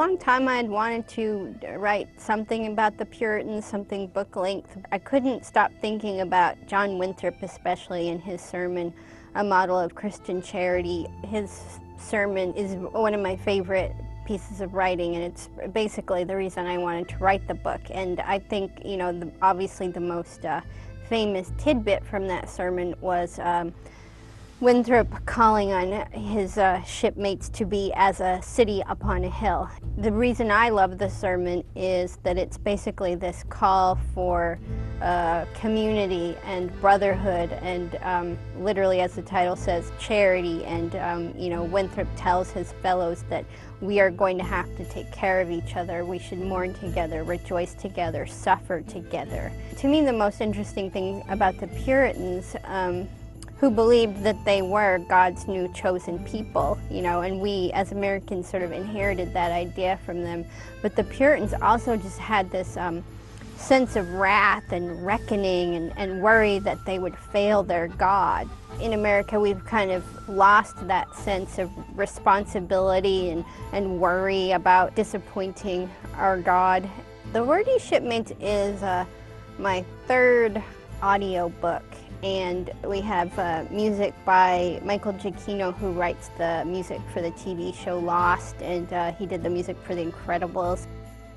long time I had wanted to write something about the Puritans, something book length. I couldn't stop thinking about John Winthrop, especially in his sermon, A Model of Christian Charity. His sermon is one of my favorite pieces of writing, and it's basically the reason I wanted to write the book. And I think, you know, obviously the most famous tidbit from that sermon was Winthrop calling on his shipmates to be as a city upon a hill. The reason I love the sermon is that it's basically this call for community and brotherhood and literally, as the title says, charity. And you know, Winthrop tells his fellows that we are going to have to take care of each other. We should mourn together, rejoice together, suffer together. To me, the most interesting thing about the Puritans, who believed that they were God's new chosen people, you know, and we as Americans sort of inherited that idea from them. But the Puritans also just had this sense of wrath and reckoning and worry that they would fail their God. In America, we've kind of lost that sense of responsibility and worry about disappointing our God. The Wordy Shipmates is my third audio book. And we have music by Michael Giacchino, who writes the music for the TV show Lost, and he did the music for The Incredibles.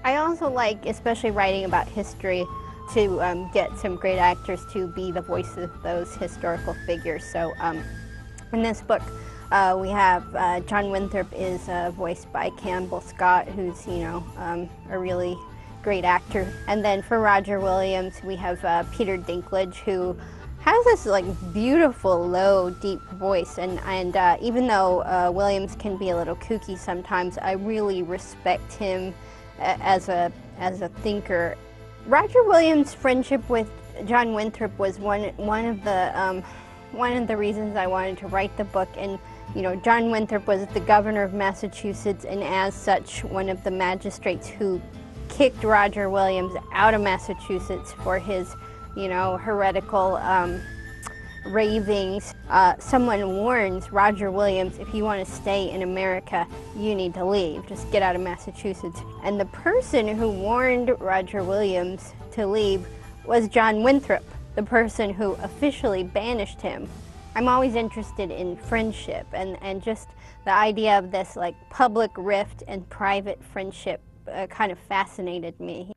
I also like, especially writing about history, to get some great actors to be the voices of those historical figures. So in this book, we have John Winthrop is voiced by Campbell Scott, who's, you know, a really great actor. And then for Roger Williams, we have Peter Dinklage, who has this like beautiful, low, deep voice, and even though Williams can be a little kooky sometimes, I really respect him as a thinker. Roger Williams' friendship with John Winthrop was one of the reasons I wanted to write the book. And you know, John Winthrop was the governor of Massachusetts, and as such, one of the magistrates who kicked Roger Williams out of Massachusetts for his, you know, heretical ravings. Someone warns Roger Williams, if you want to stay in America, you need to leave. Just get out of Massachusetts. And the person who warned Roger Williams to leave was John Winthrop, the person who officially banished him. I'm always interested in friendship and just the idea of this like public rift and private friendship kind of fascinated me.